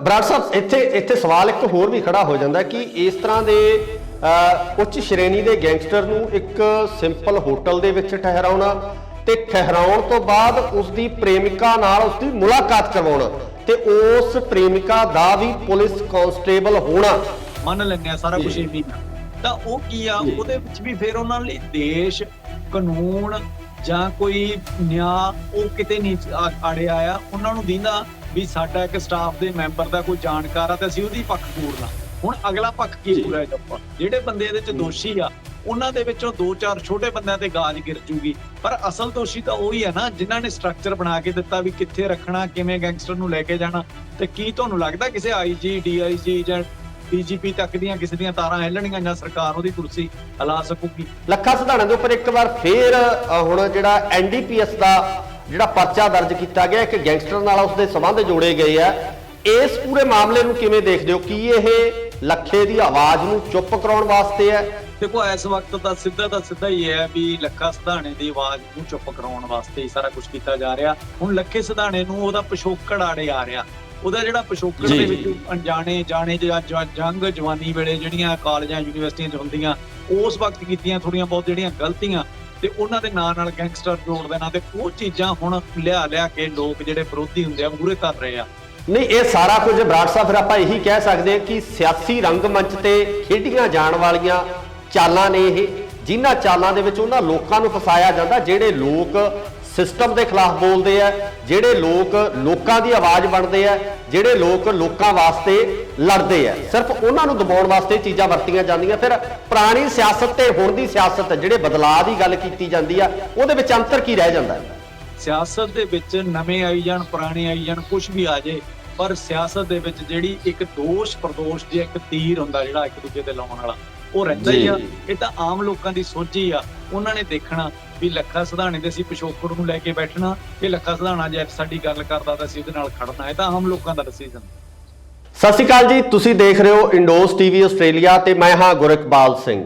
ਬਰਾੜ ਸਾਹਿਬ ਇੱਥੇ ਸਵਾਲ ਇੱਕ ਹੋਰ ਵੀ ਖੜਾ ਹੋ ਜਾਂਦਾ ਕਿ ਇਸ ਤਰ੍ਹਾਂ ਦੇ ਉੱਚ ਸ਼੍ਰੇਣੀ ਦੇ ਗੈਂਗਸਟਰ ਨੂੰ ਇੱਕ ਸਿੰਪਲ ਹੋਟਲ ਦੇ ਵਿੱਚ ਠਹਿਰਾਉਣਾ ਤੇ ਠਹਿਰਾਉਣ ਤੋਂ ਬਾਅਦ ਉਸ ਦੀ ਪ੍ਰੇਮਿਕਾ ਨਾਲ ਉਸ ਦੀ ਮੁਲਾਕਾਤ ਕਰਵਾਉਣਾ ਤੇ ਉਸ ਪ੍ਰੇਮਿਕਾ ਦਾ ਵੀ ਪੁਲਿਸ ਕਾਂਸਟੇਬਲ ਹੋਣਾ। ਮੰਨ ਲੈਂਦੇ ਆ ਸਾਰਾ ਕੁਝ ਹੀ ਤਾਂ ਉਹ ਕੀ ਆ ਉਹਦੇ ਵਿੱਚ ਵੀ ਫਿਰ ਉਹਨਾਂ ਲਈ ਦੇਸ਼ ਕਾਨੂੰਨ ਜਾਂ ਕੋਈ ਨਿਆਂ ਉਹ ਕਿਤੇ ਨਹੀਂ ਆੜਿਆ ਆ। ਉਹਨਾਂ ਨੂੰ ਦਿੰਦਾ ਵੀ ਸਾਡਾ ਇੱਕ ਸਟਾਫ ਦੇ ਮੈਂਬਰ ਦਾ ਕੋਈ ਜਾਣਕਾਰ ਆ ਤੇ ਅਸੀਂ ਉਹਦੀ ਪੱਖ ਪੂਰਨਾ। ਹੁਣ ਅਗਲਾ ਪੱਖ ਕੀ ਪੂਰਾ ਜੱਪਾ ਜਿਹੜੇ ਬੰਦੇ ਇਹਦੇ ਚ ਦੋਸ਼ੀ ਆ ਉਹਨਾਂ ਦੇ ਵਿੱਚੋਂ 2-4 ਛੋਟੇ ਬੰਦਿਆਂ ਤੇ ਗਾਜ ਗਿਰ ਜੂਗੀ, ਪਰ ਅਸਲ ਦੋਸ਼ੀ ਤਾਂ ਉਹੀ ਹੈ ਨਾ ਜਿਨ੍ਹਾਂ ਨੇ ਸਟਰਕਚਰ ਬਣਾ ਕੇ ਦਿੱਤਾ ਵੀ ਕਿੱਥੇ ਰੱਖਣਾ, ਕਿਵੇਂ ਗੈਂਗਸਟਰ ਨੂੰ ਲੈ ਕੇ ਜਾਣਾ। ਤੇ ਕੀ ਤੁਹਾਨੂੰ ਲੱਗਦਾ ਕਿਸੇ ਆਈਜੀ ਡੀਆਈਜੀ ਜਾਂ ਡੀਜੀਪੀ ਤੱਕ ਦੀਆਂ ਕਿਸੇ ਦੀਆਂ ਤਾਰਾਂ ਹਿੱਲਣਗੀਆਂ ਜਾਂ ਸਰਕਾਰ ਉਹਦੀ ਕੁਰਸੀ ਹਿਲਾ ਸਕੂਗੀ? ਲੱਖਾ ਸਿਧਾਣਾ ਦੇ ਉੱਪਰ ਇੱਕ ਵਾਰ ਫੇਰ ਹੁਣ ਜਿਹੜਾ ਐਨਡੀਪੀਐਸ ਦਾ ਜਿਹੜਾ ਪਰਚਾ ਦਰਜ ਕੀਤਾ ਗਿਆ ਇੱਕ ਗੈਂਗਸਟਰ ਨਾਲ ਉਸਦੇ ਸਬੰਧ ਜੋੜੇ ਗਏ ਆ। ਇਸ ਪੂਰੇ ਮਾਮਲੇ ਨੂੰ ਕਿਵੇਂ ਦੇਖਦੇ ਹੋ? ਕੀ ਇਹ ਲੱਖੇ ਦੀ ਆਵਾਜ਼ ਨੂੰ ਚੁੱਪ ਕਰਾਉਣ ਵਾਸਤੇ ਹੈ? ਦੇਖੋ ਇਸ ਵਕਤ ਤਾਂ ਸਿੱਧਾ ਹੀ ਹੈ ਵੀ ਲੱਖਾ ਸਿਧਾਣੇ ਦੀ ਆਵਾਜ਼ ਨੂੰ ਚੁੱਪ ਕਰਾਉਣ ਵਾਸਤੇ ਹੀ ਸਾਰਾ ਕੁਝ ਕੀਤਾ ਜਾ ਰਿਹਾ। ਹੁਣ ਲੱਖੇ ਸਿਧਾਣੇ ਨੂੰ ਉਹਦਾ ਪਿਛੋਕੜ ਆੜੇ ਆ ਰਿਹਾ, ਉਹਦਾ ਜਿਹੜਾ ਪਿਛੋਕੜ ਦੇ ਵਿੱਚ ਅਣਜਾਣੇ ਜਾਣੇ ਜੰਗ ਜਵਾਨੀ ਵੇਲੇ ਜਿਹੜੀਆਂ ਕਾਲਜਾਂ ਯੂਨੀਵਰਸਿਟੀਆਂ 'ਚ ਹੁੰਦੀਆਂ ਉਸ ਵਕਤ ਕੀਤੀਆਂ ਥੋੜੀਆਂ ਬਹੁਤ ਜਿਹੜੀਆਂ ਗਲਤੀਆਂ ਤੇ ਉਹਨਾਂ ਦੇ ਨਾਲ ਗੈਂਗਸਟਰ ਜੋੜ ਦੇਣਾ ਤੇ ਉਹ ਚੀਜ਼ਾਂ ਹੁਣ ਲਿਆ ਕੇ ਲੋਕ ਜਿਹੜੇ ਵਿਰੋਧੀ ਹੁੰਦੇ ਆ ਮੂਹਰੇ ਕਰ ਰਹੇ ਆ। ਨਹੀਂ, ਇਹ ਸਾਰਾ ਕੁਝ ਬਰਾੜ ਸਾਹਿਬ ਫਿਰ ਆਪਾਂ ਇਹੀ ਕਹਿ ਸਕਦੇ ਹਾਂ ਕਿ ਸਿਆਸੀ ਰੰਗਮੰਚ ਤੇ ਖੇਡੀਆਂ ਜਾਣ ਵਾਲੀਆਂ ਚਾਲਾਂ ਨੇ ਇਹ, ਜਿਨ੍ਹਾਂ ਚਾਲਾਂ ਦੇ ਵਿੱਚ ਉਹਨਾਂ ਲੋਕਾਂ ਨੂੰ ਫਸਾਇਆ ਜਾਂਦਾ ਜਿਹੜੇ ਲੋਕ ਸਿਸਟਮ ਦੇ ਖਿਲਾਫ ਬੋਲਦੇ ਆ, ਜਿਹੜੇ ਲੋਕ ਲੋਕਾਂ ਦੀ ਆਵਾਜ਼ ਬਣਦੇ ਆ, ਜਿਹੜੇ ਲੋਕ ਲੋਕਾਂ ਵਾਸਤੇ ਲੜਦੇ ਆ। ਸਿਰਫ ਉਹਨਾਂ ਨੂੰ ਦਬਾਉਣ ਵਾਸਤੇ ਚੀਜ਼ਾਂ ਵਰਤੀਆਂ ਜਾਂਦੀਆਂ। ਫਿਰ ਪੁਰਾਣੀ ਸਿਆਸਤ ਤੇ ਹੁਣ ਦੀ ਸਿਆਸਤ ਜਿਹੜੇ ਬਦਲਾਅ ਦੀ ਗੱਲ ਕੀਤੀ ਜਾਂਦੀ ਆ ਉਹਦੇ ਵਿੱਚ ਅੰਤਰ ਕੀ ਰਹਿ ਜਾਂਦਾ? ਸਿਆਸਤ ਦੇ ਵਿੱਚ ਨਵੇਂ ਆਈ ਜਾਣ ਪੁਰਾਣੇ ਆਈ ਜਾਣ ਕੁਝ ਵੀ ਆ ਜੇ, ਪਰ ਸਿਆਸਤ ਦੇ ਵਿੱਚ ਜਿਹੜੀ ਇੱਕ ਦੋਸ਼ ਪ੍ਰਦੋਸ਼ ਜੇ ਇੱਕ ਤੀਰ ਹੁੰਦਾ ਜਿਹੜਾ ਇੱਕ ਦੂਜੇ ਤੇ ਲਾਉਣ ਵਾਲਾ ਉਹ ਰਹਿੰਦਾ ਹੀ ਆ। ਇਹ ਤਾਂ ਆਮ ਲੋਕਾਂ ਦੀ ਸੋਝੀ ਆ। ਉਹਨਾਂ ਨੇ ਦੇਖਣਾ ਵੀ ਲੱਖਾ ਸਿਧਾਣੇ ਦੇ ਅਸੀਂ ਪਿਛੋਕੜ ਨੂੰ ਲੈ ਕੇ ਬੈਠਣਾ ਕਿ ਲੱਖਾ ਸਿਧਾਣਾ ਜੇ ਸਾਡੀ ਗੱਲ ਕਰਦਾ ਤਾਂ ਅਸੀਂ ਉਹਦੇ ਨਾਲ ਖੜਨਾ। ਇਹ ਤਾਂ ਆਮ ਲੋਕਾਂ ਦਾ ਡਿਸੀਜਨ। ਸਤਿ ਸ਼੍ਰੀ ਅਕਾਲ ਜੀ, ਤੁਸੀਂ ਦੇਖ ਰਹੇ ਹੋ ਇੰਡੋਸ ਟੀਵੀ ਆਸਟ੍ਰੇਲੀਆ ਤੇ ਮੈਂ ਹਾਂ ਗੁਰਿਕਬਾਲ ਸਿੰਘ।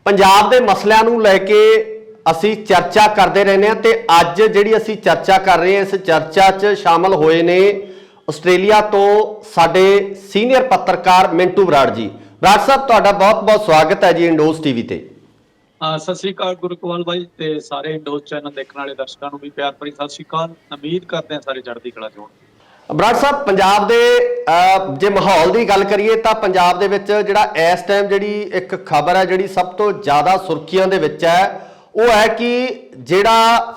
ਪੰਜਾਬ ਦੇ ਮਸਲਿਆਂ ਨੂੰ ਲੈ ਕੇ ਅਸੀਂ ਚਰਚਾ ਕਰਦੇ ਰਹਿੰਦੇ ਹਾਂ ਤੇ ਅੱਜ ਜਿਹੜੀ ਅਸੀਂ ਚਰਚਾ ਕਰ ਰਹੇ ਹਾਂ ਇਸ ਚਰਚਾ 'ਚ ਸ਼ਾਮਲ ਹੋਏ ਨੇ ਆਸਟ੍ਰੇਲੀਆ ਤੋਂ ਸਾਡੇ ਸੀਨੀਅਰ ਪੱਤਰਕਾਰ ਮਿੰਟੂ ਬਰਾੜ ਜੀ। ਬਰਾੜ ਸਾਹਿਬ, ਤੁਹਾਡਾ ਬਹੁਤ-ਬਹੁਤ ਸਵਾਗਤ ਹੈ ਜੀ ਇੰਡੋਸ ਟੀਵੀ ਤੇ। ਸਤਿ ਸ਼੍ਰੀ ਅਕਾਲ ਗੁਰਕਵਾਲ ਬਾਈ ਤੇ ਸਾਰੇ ਇੰਡੋਸ ਚੈਨਲ ਦੇਖਣ ਵਾਲੇ ਦਰਸ਼ਕਾਂ ਨੂੰ ਵੀ ਪਿਆਰ ਭਰੀ ਸਤਿ ਸ਼੍ਰੀ ਅਕਾਲ। ਉਮੀਦ ਕਰਦੇ ਹਾਂ ਸਾਰੇ ਚੜ੍ਹਦੀ ਕਲਾ 'ਚ ਹੋਣ। ਬਰਾੜ ਸਾਹਿਬ, ਪੰਜਾਬ ਦੇ ਜੇ ਮਾਹੌਲ ਦੀ ਗੱਲ ਕਰੀਏ ਤਾਂ ਪੰਜਾਬ ਦੇ ਵਿੱਚ ਜਿਹੜਾ ਇਸ ਟਾਈਮ ਜਿਹੜੀ ਇੱਕ ਖਬਰ ਹੈ ਜਿਹੜੀ ਸਭ ਤੋਂ ਜ਼ਿਆਦਾ ਸੁਰਖੀਆਂ ਦੇ ਵਿੱਚ ਹੈ ਉਹ ਹੈ ਕਿ ਜਿਹੜਾ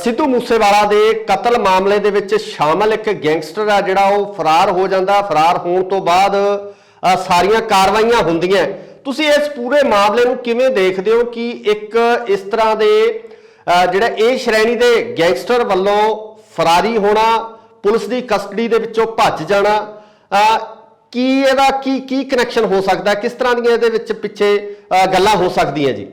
ਸਿੱਧੂ ਮੂਸੇਵਾਲਾ ਦੇ ਕਤਲ ਮਾਮਲੇ ਦੇ ਵਿੱਚ ਸ਼ਾਮਲ ਇੱਕ ਗੈਂਗਸਟਰ ਆ ਜਿਹੜਾ ਉਹ ਫਰਾਰ ਹੋ ਜਾਂਦਾ। ਫਰਾਰ ਹੋਣ ਤੋਂ ਬਾਅਦ ਸਾਰੀਆਂ ਕਾਰਵਾਈਆਂ ਹੁੰਦੀਆਂ। ਤੁਸੀਂ ਇਸ ਪੂਰੇ ਮਾਮਲੇ ਨੂੰ ਕਿਵੇਂ ਦੇਖਦੇ ਹੋ ਕਿ ਇੱਕ ਇਸ ਤਰ੍ਹਾਂ ਦੇ ਜਿਹੜਾ ਇਹ ਸ਼੍ਰੇਣੀ ਦੇ ਗੈਂਗਸਟਰ ਵੱਲੋਂ ਫਰਾਰੀ ਹੋਣਾ, ਪੁਲਿਸ ਦੀ ਕਸਟਡੀ ਦੇ ਵਿੱਚੋਂ ਭੱਜ ਜਾਣਾ, ਕੀ ਇਹਦਾ ਕੀ ਕਨੈਕਸ਼ਨ ਹੋ ਸਕਦਾ? ਕਿਸ ਤਰ੍ਹਾਂ ਦੀਆਂ ਇਹਦੇ ਵਿੱਚ ਪਿੱਛੇ ਗੱਲਾਂ ਹੋ ਸਕਦੀਆਂ ਜੀ?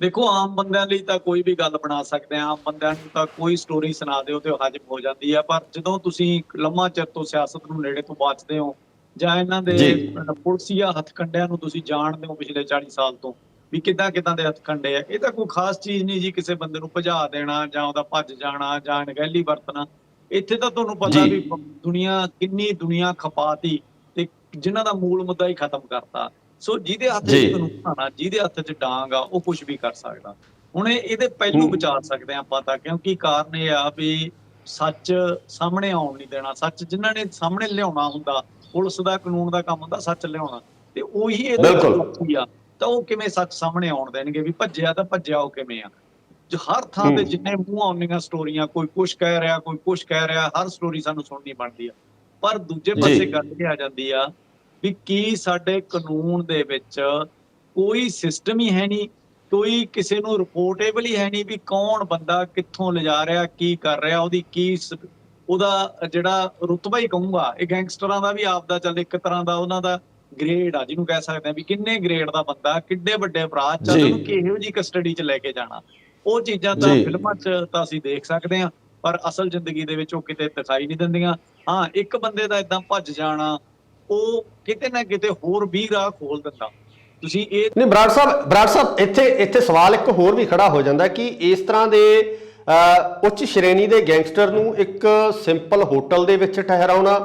ਦੇਖੋ, ਆਮ ਬੰਦਿਆਂ ਲਈ ਤਾਂ ਕੋਈ ਵੀ ਗੱਲ ਬਣਾ ਸਕਦੇ ਆ, ਆਮ ਬੰਦਿਆਂ ਨੂੰ ਤਾਂ ਕੋਈ ਸਟੋਰੀ ਸੁਣਾ ਦਿਓ ਤੇ ਹਜਮ ਹੋ ਜਾਂਦੀ ਆ। ਪਰ ਜਦੋਂ ਤੁਸੀਂ ਲੰਮਾ ਚਿਰ ਤੋਂ ਸਿਆਸਤ ਨੂੰ ਨੇੜੇ ਤੋਂ ਵਾਚਦੇ ਹੋ ਜਾਂ ਇਹਨਾਂ ਦੇ ਪੁਲਸੀਆ ਹੱਥਕੰਡਿਆਂ ਨੂੰ ਤੁਸੀਂ ਜਾਣਦੇ ਹੋ ਪਿਛਲੇ 40 ਸਾਲ ਤੋਂ ਵੀ ਕਿੱਦਾਂ ਦੇ ਹੱਥਕੰਡੇ ਆ, ਇਹ ਤਾਂ ਕੋਈ ਖਾਸ ਚੀਜ਼ ਨਹੀਂ ਜੀ। ਕਿਸੇ ਬੰਦੇ ਨੂੰ ਭਜਾ ਦੇਣਾ ਜਾਂ ਉਹਦਾ ਭੱਜ ਜਾਣਾ ਜਾਂ ਅਣਗਹਿਲੀ ਵਰਤਣਾ, ਇੱਥੇ ਤਾਂ ਤੁਹਾਨੂੰ ਪਤਾ ਵੀ ਕਿੰਨੀ ਦੁਨੀਆ ਖਪਾਤੀ ਤੇ ਜਿਨ੍ਹਾਂ ਦਾ ਮੂਲ ਮੁੱਦਾ ਹੀ ਖਤਮ ਕਰਤਾ। ਸੋ ਜਿਹਦੇ ਹੱਥ 'ਚ ਕਾਨੂੰਨ ਆ, ਜਿਹਦੇ ਹੱਥ 'ਚ ਡਾਂਗ ਆ, ਉਹ ਕੁਝ ਵੀ ਕਰ ਸਕਦਾ। ਹੁਣ ਇਹਦੇ ਪਹਿਲੂ ਵਿਚਾਰ ਸਕਦੇ ਆਪਾਂ ਤਾਂ, ਕਿਉਂਕਿ ਕਾਰਨ ਇਹ ਆ ਵੀ ਸੱਚ ਸਾਹਮਣੇ ਆਉਣ ਨਹੀਂ ਦੇਣਾ। ਸੱਚ ਜਿਨ੍ਹਾਂ ਨੇ ਸਾਹਮਣੇ ਲਿਆਉਣਾ ਹੁੰਦਾ, ਪੁਲਿਸ ਦਾ ਕਾਨੂੰਨ ਦਾ ਕੰਮ ਹੁੰਦਾ ਸੱਚ ਲਿਆਉਣਾ, ਤੇ ਉਹੀ ਇਹਦੇ ਆ ਤਾਂ ਉਹ ਕਿਵੇਂ ਸੱਚ ਸਾਹਮਣੇ ਆਉਣ ਦੇਣਗੇ? ਵੀ ਭੱਜਿਆ ਤਾਂ ਭੱਜਿਆ ਉਹ ਕਿਵੇਂ ਆ? ਹਰ ਥਾਂ ਤੇ ਜਿੰਨੇ ਮੂੰਹ ਆਉਂਦੀਆਂ ਸਟੋਰੀਆਂ, ਕੋਈ ਕੁਛ ਕਹਿ ਰਿਹਾ ਕੋਈ ਕੁਛ ਕਹਿ ਰਿਹਾ, ਹਰ ਸਟੋਰੀ ਸਾਨੂੰ ਸੁਣਨੀ ਬਣਦੀ ਆ। ਪਰ ਦੂਜੇ ਪਾਸੇ ਗੱਲ ਇਹ ਆ ਜਾਂਦੀ ਆ ਵੀ ਕੀ ਸਾਡੇ ਕਾਨੂੰਨ ਦੇ ਵਿੱਚ ਕੋਈ ਸਿਸਟਮ ਹੀ ਹੈ ਨਹੀਂ, ਕੋਈ ਕਿਸੇ ਨੂੰ ਰਿਪੋਰਟੇਬਲ ਹੀ ਹੈ ਨਹੀਂ ਵੀ ਕੌਣ ਬੰਦਾ ਕਿੱਥੋਂ ਲਿਜਾ ਰਿਹਾ, ਕੀ ਕਰ ਰਿਹਾ, ਉਹਦਾ ਜਿਹੜਾ ਰੁਤਬਾ ਹੀ ਕਹੂੰਗਾ। ਇਹ ਗੈਂਗਸਟਰਾਂ ਦਾ ਵੀ ਆਪਦਾ ਚੱਲ ਇੱਕ ਤਰ੍ਹਾਂ ਦਾ ਉਹਨਾਂ ਦਾ ਗ੍ਰੇਡ ਆ, ਜਿਹਨੂੰ ਕਹਿ ਸਕਦੇ ਆ ਵੀ ਕਿੰਨੇ ਗ੍ਰੇਡ ਦਾ ਬੰਦਾ, ਕਿੱਡੇ ਵੱਡੇ ਅਪਰਾਧ ਚ ਉਹਨੂੰ ਕਿਹੋ ਜਿਹੀ ਕਸਟਡੀ ਚ ਲੈ ਕੇ ਜਾਣਾ। ਉਹ ਚੀਜ਼ਾਂ ਤਾਂ ਫਿਲਮਾਂ ਚ ਤਾਂ ਅਸੀਂ ਦੇਖ ਸਕਦੇ ਹਾਂ, ਪਰ ਅਸਲ ਜ਼ਿੰਦਗੀ ਦੇ ਵਿੱਚ ਉਹ ਕਿਤੇ ਦਿਖਾਈ ਨਹੀਂ ਦਿੰਦੀਆਂ। ਹਾਂ, ਇੱਕ ਬੰਦੇ ਦਾ ਏਦਾਂ ਭੱਜ ਜਾਣਾ ਉਹ ਕਿਤੇ ਨਾ ਕਿਤੇ ਹੋਰ ਵੀ ਰਾਹ ਖੋਲ ਦਿੰਦਾ। ਤੁਸੀਂ ਇਹ ਨਹੀਂ ਬਰਾੜ ਸਾਹਿਬ ਇੱਥੇ ਸਵਾਲ ਇੱਕ ਹੋਰ ਵੀ ਖੜਾ ਹੋ ਜਾਂਦਾ ਕਿ ਇਸ ਤਰ੍ਹਾਂ ਦੇ ਉੱਚ ਸ਼੍ਰੇਣੀ ਦੇ ਗੈਂਗਸਟਰ ਨੂੰ ਇੱਕ ਸਿੰਪਲ ਹੋਟਲ ਦੇ ਵਿੱਚ ਠਹਿਰਾਉਣਾ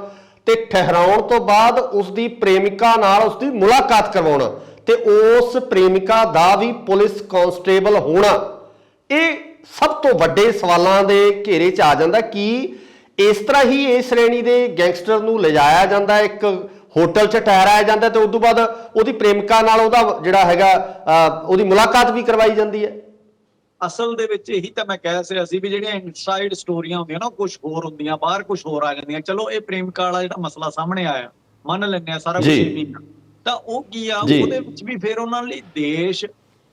ਤੇ ਠਹਿਰਾਉਣ ਤੋਂ ਬਾਅਦ ਉਸ ਦੀ ਪ੍ਰੇਮਿਕਾ ਨਾਲ ਉਸ ਦੀ ਮੁਲਾਕਾਤ ਕਰਵਾਉਣਾ ਤੇ ਉਸ ਪ੍ਰੇਮਿਕਾ ਦਾ ਵੀ ਪੁਲਿਸ ਕਾਂਸਟੇਬਲ ਹੋਣਾ, ਇਹ ਸਭ ਤੋਂ ਵੱਡੇ ਸਵਾਲਾਂ ਦੇ ਘੇਰੇ 'ਚ ਆ ਜਾਂਦਾ। ਕਿ ਇਸ ਤਰ੍ਹਾਂ ਹੀ ਇਸ ਸ਼੍ਰੇਣੀ ਦੇ ਗੈਂਗਸਟਰ ਨੂੰ ਲਿਜਾਇਆ ਜਾਂਦਾ, ਇੱਕ ਹੋਟਲ 'ਚ ਠਹਿਰਾਇਆ ਜਾਂਦਾ ਤੇ ਉਸ ਤੋਂ ਬਾਅਦ ਉਹਦੀ ਪ੍ਰੇਮਿਕਾ ਨਾਲ ਉਹਦਾ ਜਿਹੜਾ ਹੈਗਾ ਉਹਦੀ ਮੁਲਾਕਾਤ ਵੀ ਕਰਵਾਈ ਜਾਂਦੀ ਹੈ। ਅਸਲ ਦੇ ਵਿੱਚ ਇਹੀ ਤਾਂ ਮੈਂ ਕਹਿ ਰਿਹਾ ਸੀ ਵੀ ਜਿਹੜੀਆਂ ਇਨਸਾਈਡ ਸਟੋਰੀਆਂ ਹੁੰਦੀਆਂ ਨਾ, ਕੁਝ ਹੋਰ ਹੁੰਦੀਆਂ, ਬਾਹਰ ਕੁਝ ਹੋਰ ਆ ਜਾਂਦੀਆਂ। ਚਲੋ ਇਹ ਪ੍ਰੇਮਿਕਾ ਵਾਲਾ ਜਿਹੜਾ ਮਸਲਾ ਸਾਹਮਣੇ ਆਇਆ, ਮੰਨ ਲੈਂਦੇ ਆ ਸਾਰਾ ਕੁਝ ਵੀ, ਤਾਂ ਉਹ ਕੀ ਆ, ਉਹਦੇ ਵਿੱਚ ਵੀ ਫਿਰ ਉਹਨਾਂ ਲਈ ਦੇਸ਼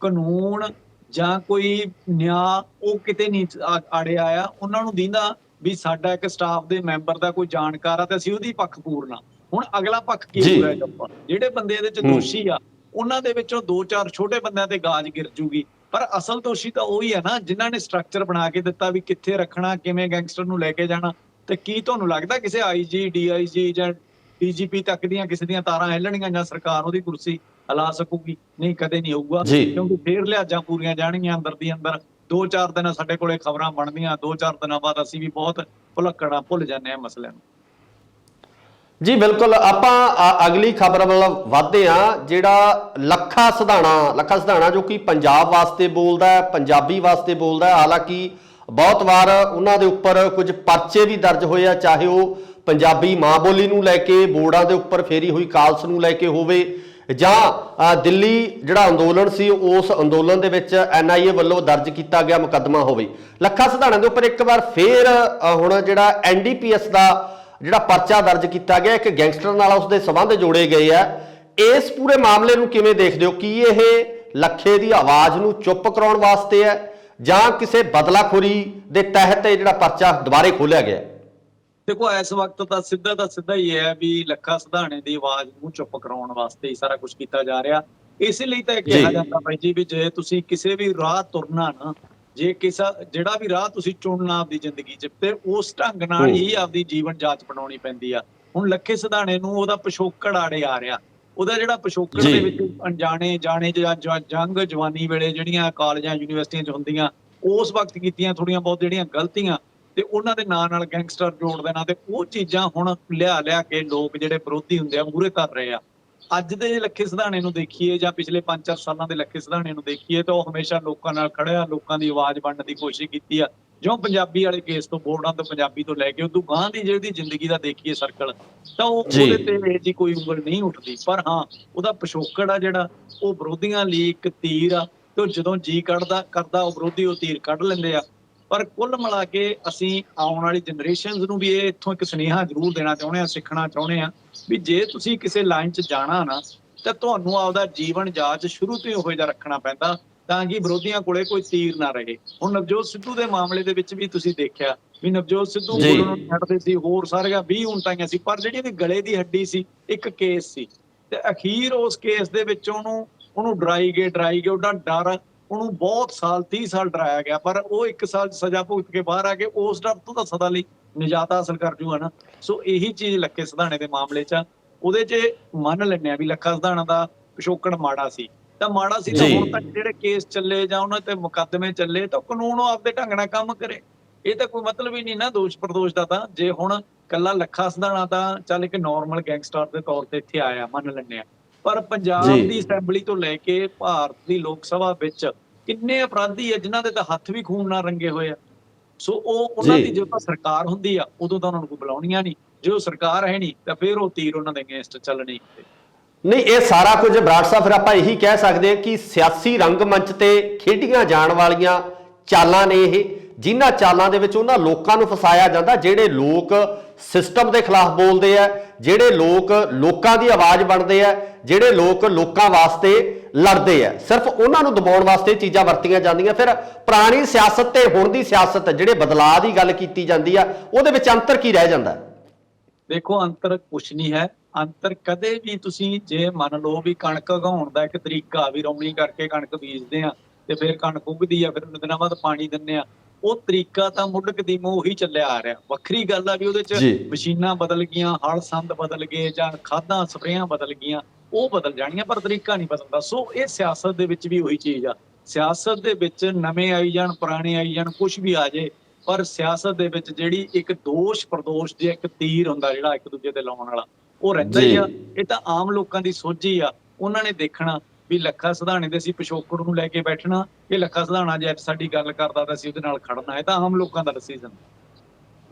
ਕਾਨੂੰਨ ਜਾਂ ਕੋਈ ਨਿਆਂ ਉਹ ਕਿਤੇ ਨਹੀਂ ਆੜਿਆ ਆ। ਉਹਨਾਂ ਨੂੰ ਦੀਂਦਾ ਵੀ ਸਾਡਾ ਇੱਕ ਸਟਾਫ ਦੇ ਮੈਂਬਰ ਦਾ ਕੋਈ ਜਾਣਕਾਰ ਆ ਤੇ ਅਸੀਂ ਉਹਦੀ ਪੱਖ ਪੂਰਨਾ। ਹੁਣ ਅਗਲਾ ਪੱਖ ਕੀ ਹੋਇਆ, ਜਿਹੜੇ ਬੰਦੇ ਇਹਦੇ ਚ ਦੋਸ਼ੀ ਆ ਉਹਨਾਂ ਦੇ ਵਿੱਚੋਂ 2-4 ਛੋਟੇ ਬੰਦਿਆਂ ਤੇ ਗਾਜ ਗਿਰ ਜੂਗੀ, ਪਰ ਅਸਲ ਦੋਸ਼ੀ ਤਾਂ ਉਹੀ ਹੈ ਨਾ ਜਿਨ੍ਹਾਂ ਨੇ ਸਟਰਕਚਰ ਬਣਾ ਕੇ ਦਿੱਤਾ ਵੀ ਕਿੱਥੇ ਰੱਖਣਾ, ਕਿਵੇਂ ਗੈਂਗਸਟਰ ਨੂੰ ਲੈ ਕੇ ਜਾਣਾ। ਤੇ ਕੀ ਤੁਹਾਨੂੰ ਲੱਗਦਾ ਕਿਸੇ ਆਈਜੀ, ਡੀਆਈਜੀ ਜਾਂ ਡੀਜੀਪੀ ਤੱਕ ਦੀਆਂ ਕਿਸੇ ਦੀਆਂ ਤਾਰਾਂ ਹਿੱਲਣਗੀਆਂ ਜਾਂ ਸਰਕਾਰ ਉਹਦੀ ਕੁਰਸੀ ਹਿਲਾ ਸਕੂਗੀ? ਨਹੀਂ, ਕਦੇ ਨਹੀਂ ਹੋਊਗਾ, ਕਿਉਂਕਿ ਫੇਰ ਲਿਹਾਜ਼ਾਂ ਪੂਰੀਆਂ ਜਾਣਗੀਆਂ ਅੰਦਰ ਦੀ ਅੰਦਰ। 2-4 ਦਿਨ ਸਾਡੇ ਕੋਲੇ ਖਬਰਾਂ ਬਣਦੀਆਂ, 2-4 ਦਿਨਾਂ ਬਾਅਦ ਅਸੀਂ ਵੀ ਬਹੁਤ ਭੁਲੱਕੜਾਂ ਭੁੱਲ ਜਾਂਦੇ ਹਾਂ ਮਸਲਿਆਂ ਨੂੰ। ਜੀ ਬਿਲਕੁਲ, ਆਪਾਂ ਅਗਲੀ ਖਬਰ ਵੱਲ ਵਧਦੇ ਹਾਂ। ਜਿਹੜਾ ਲੱਖਾ ਸਿਧਾਣਾ ਜੋ ਕਿ ਪੰਜਾਬ ਵਾਸਤੇ ਬੋਲਦਾ ਹੈ, ਪੰਜਾਬੀ ਵਾਸਤੇ ਬੋਲਦਾ ਹੈ। ਹਾਲਾਂਕਿ ਬਹੁਤ ਵਾਰ ਉਹਨਾਂ ਦੇ ਉੱਪਰ ਕੁਝ ਪਰਚੇ ਵੀ ਦਰਜ ਹੋਏ ਆ, ਚਾਹੇ ਉਹ ਪੰਜਾਬੀ ਮਾਂ ਬੋਲੀ ਨੂੰ ਲੈ ਕੇ ਬੋਰਡਾਂ ਦੇ ਉੱਪਰ ਫੇਰੀ ਹੋਈ ਕਾਲਸ ਨੂੰ ਲੈ ਕੇ ਹੋਵੇ, ਜਾਂ ਦਿੱਲੀ ਜਿਹੜਾ ਅੰਦੋਲਨ ਸੀ ਉਸ ਅੰਦੋਲਨ ਦੇ ਵਿੱਚ NIA ਵੱਲੋਂ ਦਰਜ ਕੀਤਾ ਗਿਆ ਮੁਕੱਦਮਾ ਹੋਵੇ। ਲੱਖਾ ਸਿਧਾਣਾ ਦੇ ਉੱਪਰ ਇੱਕ ਵਾਰ ਫੇਰ ਹੁਣ ਜਿਹੜਾ NDPS ਦਾ ਜਿਹੜਾ ਪਰਚਾ ਦਰਜ ਕੀਤਾ ਗਿਆ, ਇੱਕ ਗੈਂਗਸਟਰ ਨਾਲ ਉਸਦੇ ਸਬੰਧ ਜੋੜੇ ਗਏ ਆ। ਇਸ ਪੂਰੇ ਮਾਮਲੇ ਨੂੰ ਕਿਵੇਂ ਦੇਖਦੇ ਹੋ? ਕੀ ਇਹ ਲੱਖੇ ਦੀ ਆਵਾਜ਼ ਨੂੰ ਚੁੱਪ ਕਰਾਉਣ ਵਾਸਤੇ ਹੈ ਜਾਂ ਕਿਸੇ ਬਦਲਾਖੋਰੀ ਦੇ ਤਹਿਤ ਇਹ ਜਿਹੜਾ ਪਰਚਾ ਦੁਬਾਰੇ ਖੋਲਿਆ ਗਿਆ? ਦੇਖੋ, ਇਸ ਵਕਤ ਤਾਂ ਸਿੱਧਾ ਹੀ ਹੈ ਵੀ ਲੱਖਾ ਸਿਧਾਣੇ ਦੀ ਆਵਾਜ਼ ਨੂੰ ਚੁੱਪ ਕਰਾਉਣ ਵਾਸਤੇ ਹੀ ਸਾਰਾ ਕੁਝ ਕੀਤਾ ਜਾ ਰਿਹਾ। ਇਸੇ ਲਈ ਤਾਂ ਕਿਹਾ ਜਾਂਦਾ ਬਾਈ ਜੀ ਵੀ ਜੇ ਤੁਸੀਂ ਕਿਸੇ ਵੀ ਰਾਹ ਤੁਰਨਾ ਨਾ, ਜੇ ਜਿਹੜਾ ਵੀ ਰਾਹ ਤੁਸੀਂ ਚੁਣਨਾ ਆਪਦੀ ਜ਼ਿੰਦਗੀ 'ਚ, ਤੇ ਉਸ ਢੰਗ ਨਾਲ ਹੀ ਆਪਦੀ ਜੀਵਨ ਜਾਂਚ ਬਣਾਉਣੀ ਪੈਂਦੀ ਆ। ਹੁਣ ਲੱਖੇ ਸਿਧਾਣੇ ਨੂੰ ਉਹਦਾ ਪਿਛੋਕੜ ਆੜੇ ਆ ਰਿਹਾ, ਉਹਦਾ ਜਿਹੜਾ ਪਿਛੋਕੜ ਦੇ ਵਿੱਚ ਅਣਜਾਣੇ ਜਾਣੇ ਜੰਗ ਜਵਾਨੀ ਵੇਲੇ ਜਿਹੜੀਆਂ ਕਾਲਜਾਂ ਯੂਨੀਵਰਸਿਟੀਆਂ 'ਚ ਹੁੰਦੀਆਂ, ਉਸ ਵਕਤ ਕੀਤੀਆਂ ਥੋੜੀਆਂ ਬਹੁਤ ਜਿਹੜੀਆਂ ਗਲਤੀਆਂ, ਤੇ ਉਹਨਾਂ ਦੇ ਨਾਂ ਨਾਲ ਗੈਂਗਸਟਰ ਜੋੜ ਦੇਣਾ, ਤੇ ਉਹ ਚੀਜ਼ਾਂ ਹੁਣ ਲਿਆ ਕੇ ਲੋਕ ਜਿਹੜੇ ਵਿਰੋਧੀ ਹੁੰਦੇ ਆ ਮੂਹਰੇ ਧਰ ਰਹੇ ਆ। ਅੱਜ ਦੇ ਲੱਖੇ ਸਿਧਾਣੇ ਨੂੰ ਦੇਖੀਏ ਜਾਂ ਪਿਛਲੇ 5-4 ਸਾਲਾਂ ਦੇ ਲੱਖੇ ਸਿਧਾਣੇ ਨੂੰ ਦੇਖੀਏ ਤਾਂ ਉਹ ਹਮੇਸ਼ਾ ਲੋਕਾਂ ਨਾਲ ਖੜਿਆ, ਲੋਕਾਂ ਦੀ ਆਵਾਜ਼ ਬਣਨ ਦੀ ਕੋਸ਼ਿਸ਼ ਕੀਤੀ ਆ। ਜਿਉਂ ਪੰਜਾਬੀ ਵਾਲੇ ਕੇਸ ਤੋਂ, ਬੋਰਡਾਂ ਤੋਂ ਪੰਜਾਬੀ ਤੋਂ ਲੈ ਕੇ ਉਦੋਂ ਗਾਂਹ ਦੀ ਜਿਹੜੀ ਜ਼ਿੰਦਗੀ ਦਾ ਦੇਖੀਏ ਸਰਕਲ, ਤਾਂ ਉਹਦੇ ਤੇ ਜੀ ਕੋਈ ਉਂਗਲ ਨਹੀਂ ਉੱਠਦੀ। ਪਰ ਹਾਂ, ਉਹਦਾ ਪਿਛੋਕੜ ਆ ਜਿਹੜਾ ਉਹ ਵਿਰੋਧੀਆਂ ਲਈ ਇੱਕ ਤੀਰ ਆ, ਤੇ ਜਦੋਂ ਜੀ ਕਰਦਾ ਉਹ ਵਿਰੋਧੀ ਉਹ ਤੀਰ ਕੱਢ ਲੈਂਦੇ ਆ। ਪਰ ਕੁੱਲ ਮਿਲਾ ਕੇ ਅਸੀਂ ਆਉਣ ਵਾਲੀ ਜਨਰੇਸ਼ਨਸ ਨੂੰ ਵੀ ਇਹ ਇੱਥੋਂ ਇੱਕ ਸੁਨੇਹਾ ਜ਼ਰੂਰ ਦੇਣਾ ਚਾਹੁੰਦੇ ਹਾਂ, ਸਿੱਖਣਾ ਚਾਹੁੰਦੇ ਹਾਂ ਵੀ ਜੇ ਤੁਸੀਂ ਕਿਸੇ ਲਾਈਨ 'ਚ ਜਾਣਾ ਨਾ, ਤਾਂ ਤੁਹਾਨੂੰ ਆਪਦਾ ਜੀਵਨ ਜਾਂਚ ਸ਼ੁਰੂ ਤੋਂ ਹੀ ਉਹੋ ਜਿਹਾ ਰੱਖਣਾ ਪੈਂਦਾ ਤਾਂ ਕਿ ਵਿਰੋਧੀਆਂ ਕੋਲੇ ਕੋਈ ਤੀਰ ਨਾ ਰਹੇ। ਹੁਣ ਨਵਜੋਤ ਸਿੱਧੂ ਦੇ ਮਾਮਲੇ ਦੇ ਵਿੱਚ ਵੀ ਤੁਸੀਂ ਦੇਖਿਆ ਵੀ ਨਵਜੋਤ ਸਿੱਧੂ ਨੂੰ ਛੱਡਦੇ ਸੀ, ਹੋਰ ਸਾਰੀਆਂ 20 ਉਂਟਾਈਆਂ ਸੀ, ਪਰ ਜਿਹੜੀ ਇਹਦੀ ਗਲੇ ਦੀ ਹੱਡੀ ਸੀ ਇੱਕ ਕੇਸ ਸੀ, ਤੇ ਅਖੀਰ ਉਸ ਕੇਸ ਦੇ ਵਿੱਚ ਉਹਨੂੰ ਡਰਾਈ ਗਏ ਉਹਦਾ ਡਰ, ਉਹਨੂੰ ਬਹੁਤ 30 ਸਾਲ ਡਰਾਇਆ ਗਿਆ, ਪਰ ਉਹ 1 ਸਾਲ ਸਜ਼ਾ ਭੁਗਤ ਕੇ ਬਾਹਰ ਆ ਕੇ ਉਸ ਡਰ ਤੋਂ ਤਾਂ ਸਦਾ ਲਈ ਨਿਜਾਤ ਹਾਸਲ ਕਰ ਜੂਗਾ ਨਾ। ਸੋ ਇਹੀ ਚੀਜ਼ ਲੱਖੇ ਸਿਧਾਣੇ ਦੇ ਮਾਮਲੇ 'ਚ ਉਹਦੇ 'ਚ ਮੰਨ ਲੈਂਦੇ ਆ ਵੀ ਲੱਖਾ ਸਿਧਾਣਾ ਦਾ ਪਿਛੋਕੜ ਮਾੜਾ ਸੀ, ਤਾਂ ਮਾੜਾ ਸੀ ਤਾਂ ਹੁਣ ਤੱਕ ਜਿਹੜੇ ਕੇਸ ਚੱਲੇ ਜਾਂ ਉਹਨਾਂ ਤੇ ਮੁਕੱਦਮੇ ਚੱਲੇ ਤਾਂ ਕਾਨੂੰਨ ਉਹ ਆਪਦੇ ਢੰਗ ਨਾਲ ਕੰਮ ਕਰੇ। ਇਹ ਤਾਂ ਕੋਈ ਮਤਲਬ ਹੀ ਨਹੀਂ ਨਾ ਦੋਸ਼ ਪ੍ਰਦੋਸ਼ ਦਾ। ਤਾਂ ਜੇ ਹੁਣ ਕੱਲਾ ਲੱਖਾ ਸਿਧਾਣਾ ਤਾਂ ਚੱਲ ਇੱਕ ਨਾਰਮਲ ਗੈਂਗਸਟਰ ਦੇ ਤੌਰ ਤੇ ਇੱਥੇ ਆਇਆ, ਮੰਨ ਲੈਂਦੇ ਆ, ਪਰ ਪੰਜਾਬ ਦੀ ਅਸੈਂਬਲੀ ਤੋਂ ਲੈ ਕੇ ਭਾਰਤ ਦੀ ਲੋਕ ਸਭਾ ਵਿੱਚ ਕਿੰਨੇ ਅਪਰਾਧੀ ਆ ਜਿਨ੍ਹਾਂ ਦੇ ਤਾਂ ਹੱਥ ਵੀ ਖੂਨ ਨਾਲ ਰੰਗੇ ਹੋਏ ਆ। ਸੋ ਉਹਨਾਂ ਦੀ ਜਦੋਂ ਸਰਕਾਰ ਹੁੰਦੀ ਆ ਉਦੋਂ ਤਾਂ ਉਹਨਾਂ ਨੂੰ ਕੋਈ ਬੁਲਾਉਣੀਆਂ ਨਹੀਂ, ਜੇ ਉਹ ਸਰਕਾਰ ਹੈ ਨਹੀਂ ਤਾਂ ਫਿਰ ਉਹ ਤੀਰ ਉਹਨਾਂ ਦੇ ਅਗੇਂਸਟ ਚੱਲਣੇ। ਨਹੀਂ, ਇਹ ਸਾਰਾ ਕੁਝ ਬਰਾੜ ਸਾਹਿਬ ਫਿਰ ਆਪਾਂ ਇਹੀ ਕਹਿ ਸਕਦੇ ਹਾਂ ਕਿ ਸਿਆਸੀ ਰੰਗਮੰਚ ਤੇ ਖੇਡੀਆਂ ਜਾਣ ਵਾਲੀਆਂ ਚਾਲਾਂ ਨੇ ਇਹ, ਜਿਨ੍ਹਾਂ ਚਾਲਾਂ ਦੇ ਵਿੱਚ ਉਹਨਾਂ ਲੋਕਾਂ ਨੂੰ ਫਸਾਇਆ ਜਾਂਦਾ ਜਿਹੜੇ ਲੋਕ ਸਿਸਟਮ ਦੇ ਖਿਲਾਫ ਬੋਲਦੇ ਆ, ਜਿਹੜੇ ਲੋਕ ਲੋਕਾਂ ਦੀ ਆਵਾਜ਼ ਬਣਦੇ ਆ, ਜਿਹੜੇ ਲੋਕ ਲੋਕਾਂ ਵਾਸਤੇ ਲੜਦੇ ਆ। ਸਿਰਫ ਉਹਨਾਂ ਨੂੰ ਦਬਾਉਣ ਵਾਸਤੇ ਚੀਜ਼ਾਂ ਵਰਤੀਆਂ ਜਾਂਦੀਆਂ। ਫਿਰ ਪੁਰਾਣੀ ਸਿਆਸਤ ਤੇ ਹੁਣ ਦੀ ਸਿਆਸਤ, ਜਿਹੜੇ ਬਦਲਾਅ ਦੀ ਗੱਲ ਕੀਤੀ ਜਾਂਦੀ ਆ, ਉਹਦੇ ਵਿੱਚ ਅੰਤਰ ਕੀ ਰਹਿ ਜਾਂਦਾ? ਦੇਖੋ, ਅੰਤਰ ਕੁਛ ਨਹੀਂ ਹੈ। ਅੰਤਰ ਕਦੇ ਵੀ ਤੁਸੀਂ ਜੇ ਮੰਨ ਲਓ ਵੀ ਕਣਕ ਉਗਾਉਣ ਦਾ ਇੱਕ ਤਰੀਕਾ ਵੀ ਰੌਣੀ ਕਰਕੇ ਕਣਕ ਬੀਜਦੇ ਆ ਤੇ ਫਿਰ ਕਣਕ ਉੱਗਦੀ ਆ, ਫਿਰ ਦਿਨਾਂ ਬਾਅਦ ਪਾਣੀ ਦਿੰਦੇ ਆ, ਉਹ ਤਰੀਕਾ ਤਾਂ ਮੁੱਢ ਕਦੀਮੋਂ ਉਹੀ ਚੱਲਿਆ ਆ ਰਿਹਾ। ਵੱਖਰੀ ਗੱਲ ਆ ਵੀ ਉਹਦੇ 'ਚ ਮਸ਼ੀਨਾਂ ਬਦਲ ਗਈਆਂ, ਹਲ ਸੰਦ ਬਦਲ ਗਏ ਜਾਂ ਖਾਦਾਂ ਸਪਰੇਆਂ ਬਦਲ ਗਈਆਂ, ਉਹ ਬਦਲ ਜਾਣੀਆਂ, ਪਰ ਤਰੀਕਾ ਨਹੀਂ ਬਦਲਦਾ। ਸੋ ਇਹ ਸਿਆਸਤ ਦੇ ਵਿੱਚ ਵੀ ਉਹੀ ਚੀਜ਼ ਆ। ਸਿਆਸਤ ਦੇ ਵਿੱਚ ਨਵੇਂ ਆਈ ਜਾਣ, ਪੁਰਾਣੇ ਆਈ ਜਾਣ, ਕੁਛ ਵੀ ਆ ਜੇ, ਪਰ ਸਿਆਸਤ ਦੇ ਵਿੱਚ ਜਿਹੜੀ ਇੱਕ ਦੋਸ਼ ਪ੍ਰਦੋਸ਼ ਜੇ ਇੱਕ ਤੀਰ ਹੁੰਦਾ ਜਿਹੜਾ ਇੱਕ ਦੂਜੇ ਤੇ ਲਾਉਣ ਵਾਲਾ, ਉਹ ਰਹਿੰਦਾ ਹੀ ਆ। ਇਹ ਤਾਂ ਆਮ ਲੋਕਾਂ ਦੀ ਸੋਝੀ ਆ। ਉਹਨਾਂ ਨੇ ਦੇਖਣਾ ਵੀ ਲੱਖਾ ਸਿਧਾਣੇ ਦੇ ਅਸੀਂ ਪਿਛੋਕੜ ਨੂੰ ਲੈ ਕੇ ਬੈਠਣਾ, ਕਿ ਲੱਖਾ ਸਿਧਾਣਾ ਜੇ ਸਾਡੀ ਗੱਲ ਕਰਦਾ ਤਾਂ ਅਸੀਂ ਉਹਦੇ ਨਾਲ ਖੜਨਾ। ਇਹ ਤਾਂ ਆਮ ਲੋਕਾਂ ਦਾ ਡਿਸੀਜਨ।